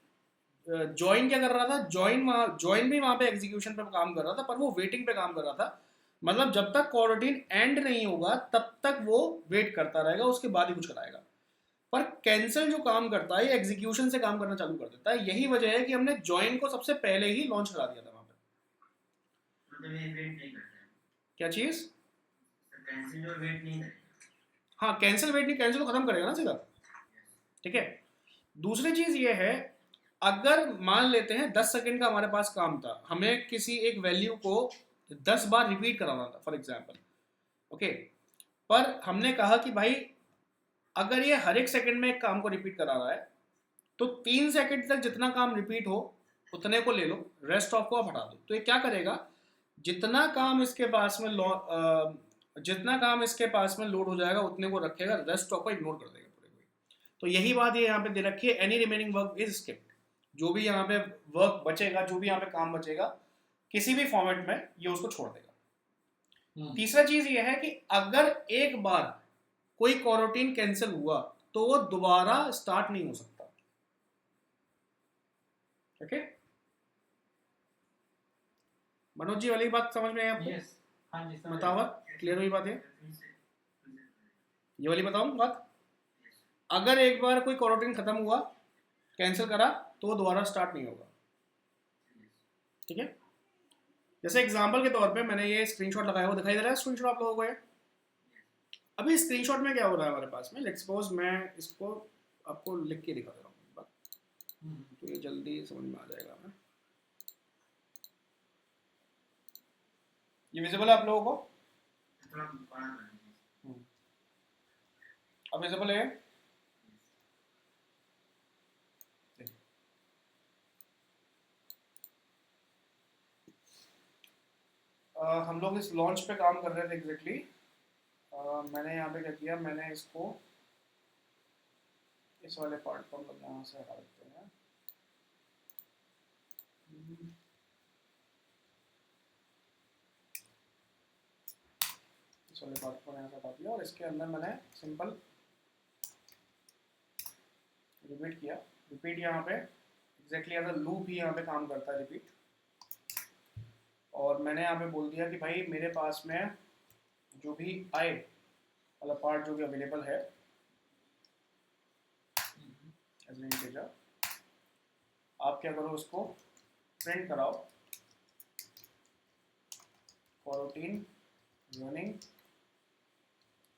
ज्वाइन क्या कर रहा था, ज्वाइन भी वहां पे एग्जीक्यूशन पे काम कर रहा था, पर वो वेटिंग पे काम कर रहा था। मतलब जब तक कोरोटीन एंड नहीं होगा तब तक वो वेट करता रहेगा, उसके बाद ही कुछ कराएगा। पर कैंसिल जो काम करता है एग्जीक्यूशन से काम करना चालू कर देता है, यही वजह है कि हमने ज्वाइन को सबसे पहले ही लॉन्च करा दिया था वहां पे। मतलब ये वेट नहीं करता है, क्या चीज? कैंसिल जो वेट नहीं करेगा। हाँ, कैंसिल वेट नहीं, कैंसिल को खत्म करेगा ना सीधा, ठीक है। दूसरी चीज ये है, अगर मान लेते हैं 10 सेकंड का हमारे पास काम था, हमें किसी एक वैल्यू को 10 बार रिपीट कराना था फॉर एग्जांपल, ओके। पर हमने कहा कि भाई अगर ये हर एक सेकंड में एक काम को रिपीट करा रहा है तो 3 सेकंड तक जितना काम रिपीट हो उतने को ले लो, रेस्ट ऑफ को आप हटा दो। तो ये क्या करेगा, जितना काम इसके पास में जितना काम इसके पास में लोड हो जाएगा उतने को रखेगा, रेस्ट ऑफ को इग्नोर कर देगा पूरे को। तो यही बात ये यहाँ पे दे रखी है, any remaining work is skipped. जो भी यहाँ पे वर्क बचेगा, जो भी यहाँ पे काम बचेगा किसी भी फॉर्मेट में, ये उसको छोड़ देगा। तीसरा चीज ये है कि अगर एक बार कोई कोरोटीन कैंसिल हुआ तो वो दोबारा स्टार्ट नहीं हो सकता, ओके। मनोज जी वाली बात समझ में आई आपको? यस, हाँ जी, बताओ, क्लियर हुई बात है? ये वाली बताऊं बात, अगर एक बार कोई कोरोटीन खत्म हुआ, कैंसिल करा, तो वो दोबारा स्टार्ट नहीं होगा, ठीक है। जैसे एग्जांपल के तौर पे मैंने ये स्क्रीनशॉट लगाया, वो दिखाई दे रहा है स्क्रीनशॉट आप लोगों को ये? अभी स्क्रीनशॉट में क्या हो रहा है हमारे पास में, लेट्स सपोज मैं इसको आपको लिख के दिखा दे रहा हूँ एक बार, तो ये जल्दी समझ में आ जाएगा हमें। ये विजिबल है आप लोगों को? अब विजिबल है? हम लोग इस लॉन्च पे काम कर रहे थे एग्जैक्टली। मैंने यहाँ पे क्या किया, मैंने इसको इस वाले पार्ट को हम लोग यहाँ से हटा देते हैं। इस वाले पार्ट को यहाँ से हटा दिया और इसके अंदर मैंने सिंपल रिपीट किया। रिपीट यहाँ पे एग्जैक्टली एज अ लूप ही यहाँ पे काम करता है, रिपीट। और मैंने यहाँ पे बोल दिया कि भाई मेरे पास में जो भी आए वाला पार्ट जो भी अवेलेबल है आप क्या करो, उसको प्रिंट कराओ, कोरोटीन रनिंग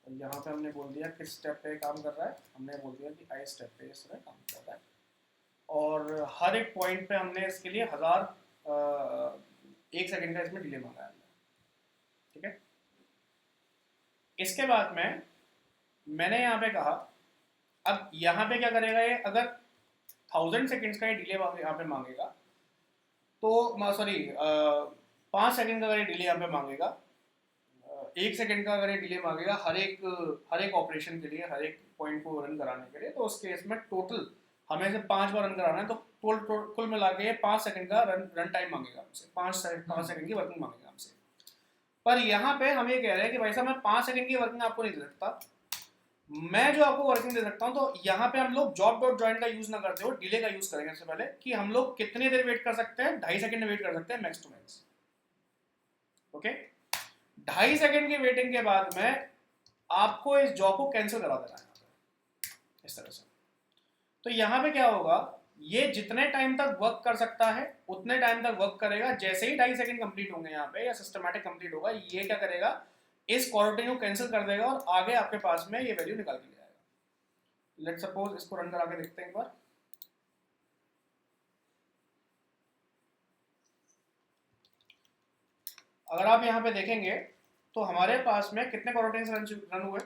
तो यहाँ पे हमने बोल दिया किस स्टेप पे काम कर रहा है, हमने बोल दिया कि आई स्टेप पे इसमें काम कर रहा है, और हर एक पॉइंट पे हमने इसके लिए 1 सेकंड का इसमें डिले मांगा है, ठीक है। इसके बाद में मैंने यहाँ पे कहा, अब यहाँ पे क्या करेगा ये, अगर 1000 सेकेंड्स का ये डिले यहाँ पे मांगेगा तो सॉरी 5 सेकंड का अगर ये डिले यहाँ पे मांगेगा, 1 सेकंड का अगर ये डिले मांगेगा हर एक ऑपरेशन के लिए, हर एक पॉइंट को रन कराने के लिए, तो उस केस में टोटल हमें से 5 बार रन कराना है, तो कुल मिला के 5 सेकंड का रन टाइम मांगेगा हमसे, 5 सेकंड की वर्किंग मांगेगा हमसे। पर यहाँ पे हम ये कह रहे हैं कि भाई साहब मैं 5 सेकंड की वर्किंग आपको नहीं दे सकता, मैं जो आपको वर्किंग दे सकता हूँ, तो यहाँ पे हम लोग जॉब डॉट ज्वाइन का यूज ना करते हो, डिले का यूज करेंगे इससे पहले, कि हम लोग कितनी देर वेट कर सकते हैं, 2.5 सेकंड वेट कर सकते हैं max to max, okay. 2.5 second की वेटिंग के बाद में आपको इस जॉब को कैंसिल करा देना है इस तरह से। तो यहाँ पे क्या होगा, ये जितने टाइम तक वर्क कर सकता है उतने टाइम तक वर्क करेगा, जैसे ही 2.5 सेकंड कंप्लीट होंगे यहाँ पे या सिस्टमैटिक कंप्लीट होगा, ये क्या करेगा, इस कॉरोटीन को कैंसिल कर देगा और आगे आपके पास में ये वैल्यू निकाल के ले आएगा। लेट्स सपोज इसको रन करा के देखते हैं एक बार। अगर आप यहाँ पे देखेंगे तो हमारे पास में कितने कॉरोटीन रन हुए,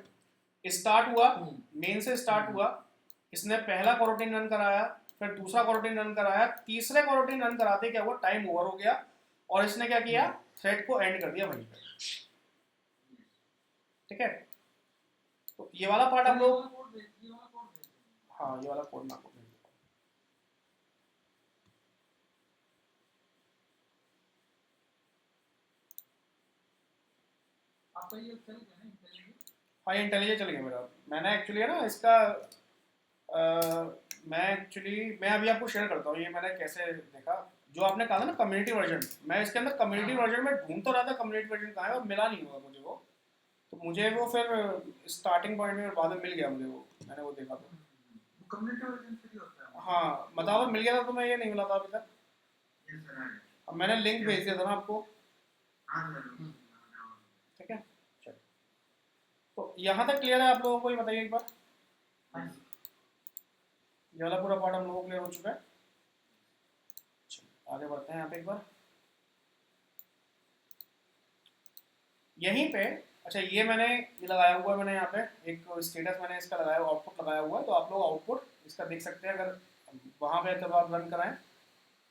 स्टार्ट हुआ, मेन से स्टार्ट हुआ, इसने पहला कॉरोटीन रन कराया, फिर दूसरा कॉरोटीन रन कराया, तीसरे कॉरोटीन रन कराते क्या हुआ, टाइम ओवर हो गया और इसने क्या किया, थ्रेड को एंड कर दिया वहीं पे, ठीक है। तो ये वाला पार्ट हम लोग, हाँ ये वाला कोड मैं आपको भेज देता हूँ। आपका ये चल गया ना इंटेलिजेंस? हाँ ये इंटेलिजेंस चल गया मेरा, मैंने एक्चुअली है ना इसका मैं अभी आपको शेयर करता हूँ ये मैंने कैसे देखा, जो आपने कहा था ना कम्युनिटी वर्जन, मैं इसके अंदर कम्युनिटी वर्जन में ढूंढ तो रहा था कम्युनिटी वर्जन कहाँ है और मिला नहीं हुआ मुझे वो, तो मुझे वो फिर स्टार्टिंग पॉइंट में बाद में मिल गया मुझे वो, मैंने वो देखा तो कम्युनिटी वर्जन फ्री होता है। हाँ मतलब मिल गया था, तो मैं ये नहीं मिला था अभी तक, अब मैंने लिंक भेज दिया था ना आपको, ठीक है। चलो तो यहाँ तक क्लियर है आप लोगों को, ये बताइए एक बार, ये वाला पूरा पार्ट हम लोगों को क्लियर हो चुका है। आगे बढ़ते हैं यहाँ पे एक बार, यहीं पे अच्छा ये मैंने ये लगाया हुआ है, मैंने यहाँ पे एक स्टेटस मैंने इसका लगाया, आउटपुट लगाया हुआ है, तो आप लोग आउटपुट इसका देख सकते हैं, अगर वहाँ पे जब आप रन कराएं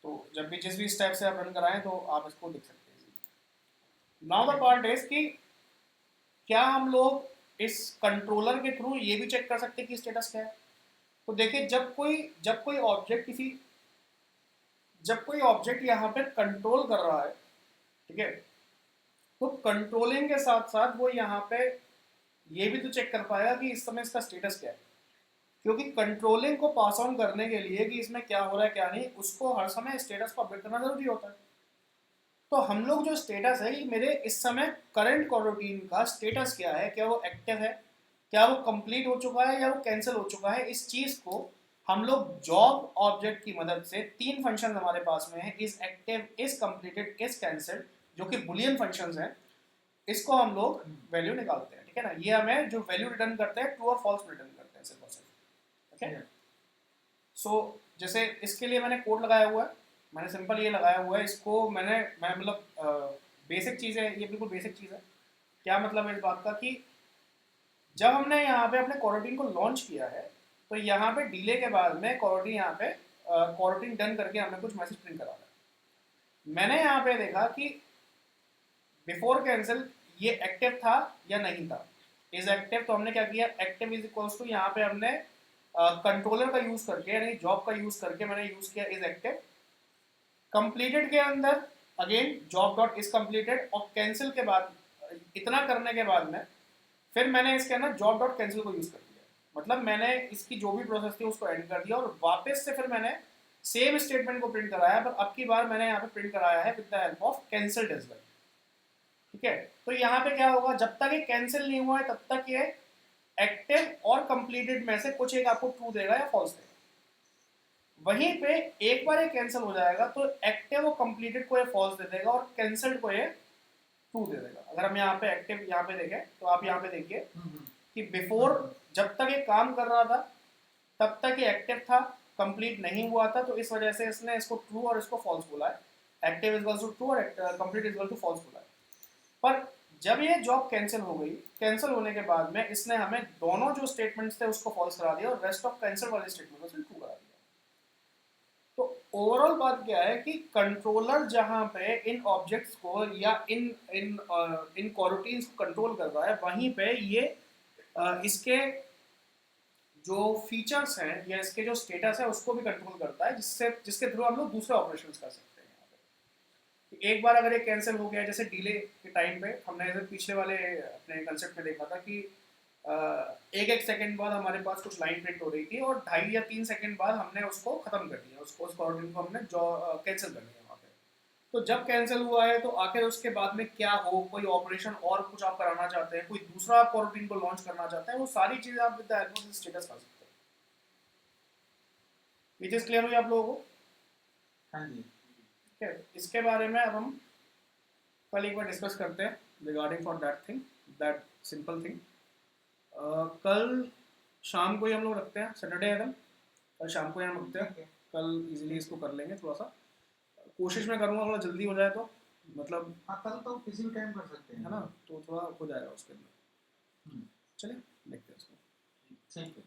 तो जब भी जिस भी स्टेप से आप रन कराएं तो आप इसको देख सकते हैं। नाउ द पार्ट इज कि क्या हम लोग इस कंट्रोलर के थ्रू ये भी चेक कर सकते हैं कि स्टेटस क्या है। तो देखिए जब कोई ऑब्जेक्ट यहाँ पे कंट्रोल कर रहा है, ठीक है, तो कंट्रोलिंग के साथ साथ वो यहाँ पे ये भी तो चेक कर पाएगा कि इस समय इसका स्टेटस क्या है, क्योंकि कंट्रोलिंग को पास ऑन करने के लिए कि इसमें क्या हो रहा है क्या नहीं, उसको हर समय स्टेटस को अपडेट करना जरूरी होता है। तो हम लोग जो स्टेटस है कि मेरे इस समय करंट कॉरोटीन का स्टेटस क्या है, क्या वो एक्टिव है, क्या वो कंप्लीट हो चुका है या वो कैंसिल हो चुका है, इस चीज को हम लोग जॉब ऑब्जेक्ट की मदद से 3 फंक्शन हमारे पास में है, is active, is completed, is cancelled, जो कि बुलियन फंक्शंस हैं, इसको हम लोग वैल्यू निकालते हैं, ठीक है ना। ये हमें जो वैल्यू रिटर्न करते हैं ट्रू और फॉल्स रिटर्न करते हैं सिर्फ और सिर्फ, ठीक है। सो जैसे इसके लिए मैंने कोड लगाया हुआ है, मैंने सिंपल ये लगाया हुआ है, इसको मैं मतलब बेसिक चीज़ है, ये बिल्कुल बेसिक चीज़ है। क्या मतलब है इस बात का कि जब हमने यहाँ पे अपने कॉरोटीन को लॉन्च किया है तो यहाँ पे डिले के बाद में कॉरोटीन यहाँ पे कॉरोटीन डन करके हमें कुछ मैसेज प्रिंट करा है। मैंने यहाँ पे देखा कि बिफोर कैंसिल ये एक्टिव था या नहीं था, इज एक्टिव, तो हमने क्या किया, एक्टिव इज इक्वल्स टू यहाँ पे हमने कंट्रोलर का यूज करके यानी जॉब का यूज करके मैंने यूज किया इज एक्टिव, कंप्लीटेड के अंदर again job dot is completed, और कैंसिल के बाद इतना करने के बाद में फिर मैंने इसके अंदर जॉब डॉट कैंसिल को यूज कर दिया, मतलब मैंने इसकी जो भी प्रोसेस थी उसको एंड कर दिया और वापस से फिर मैंने सेम स्टेटमेंट को प्रिंट कराया, पर अब की बार मैंने यहाँ पे प्रिंट कराया है with the help of cancelled as well, ठीक है। तो यहाँ पे क्या होगा, जब तक ये कैंसिल नहीं हुआ है तब तक ये एक्टिव और कंप्लीटेड में से कुछ एक आपको ट्रू देगा या फॉल्स देगा। वहीं पे एक बार ये कैंसिल हो जाएगा तो एक्टिव और कंप्लीटेड को ये फॉल्स दे देगा और कैंसिल्ड को ये ट्रू दे देगा। अगर हम यहाँ पे एक्टिव यहाँ पे देखें तो आप यहाँ पे देखिए कि बिफोर जब तक ये काम कर रहा था तब तक ये एक्टिव था, कंप्लीट नहीं हुआ था, तो इस वजह से इसने इसको ट्रू और इसको फॉल्स बोला है। एक्टिव इज टू ट्रू और कंप्लीट इज टू फॉल्स बोला है। पर जब ये जॉब कैंसिल हो गई, कैंसिल होने के बाद में इसने हमें दोनों जो स्टेटमेंट्स थे उसको फॉल्स करा दिया और रेस्ट ऑफ कैंसिल वाले स्टेटमेंट को ट्रू करा दिया। तो ओवरऑल बात क्या है कि कंट्रोलर जहां पे इन ऑब्जेक्ट्स को या इन इन इन कॉरूटीन्स को कंट्रोल कर रहा है, वहीं पे ये इसके जो फीचर्स हैं या इसके जो स्टेटस है उसको भी कंट्रोल करता है, जिसके थ्रू हम लोग दूसरे ऑपरेशंस कर सकते हैं। यहाँ पे एक बार अगर ये कैंसिल हो गया, जैसे डिले के टाइम पे हमने जैसे पिछले वाले अपने कंसेप्ट में देखा था कि एक एक सेकंड बाद हमारे पास कुछ लाइन प्रिंट हो रही थी और 2.5 या 3 सेकंड बाद हमने उसको खत्म कर दिया, उसको उस कॉर्डिनेट को हमने कैंसिल कर दिया वहाँ पे। तो जब कैंसिल हुआ है तो आखिर उसके बाद में क्या हो, कोई ऑपरेशन और कुछ आप कराना चाहते हैं, कोई दूसरा आप कॉर्डिनेट को लॉन्च करना चाहते हैं, वो सारी चीज़ें आप with the help of status कर सकते हैं। ये चीज़ क्लियर हुई आप लोगों को? हाँ जी। ठीक है, इसके बारे में अब हम कल एक बार डिस्कस करते हैं regarding for that thing, that simple thing. कल शाम को ही हम लोग रखते हैं, सैटरडे है कल शाम को ही हम रखते हैं। कल इजीली इसको कर लेंगे, थोड़ा सा कोशिश मैं करूँगा थोड़ा जल्दी हो जाए, तो मतलब हाँ कल तो किसी भी टाइम कर सकते हैं, है ना, तो थोड़ा हो जाएगा उसके अंदर। चलिए देखते हैं उसको। ठीक है।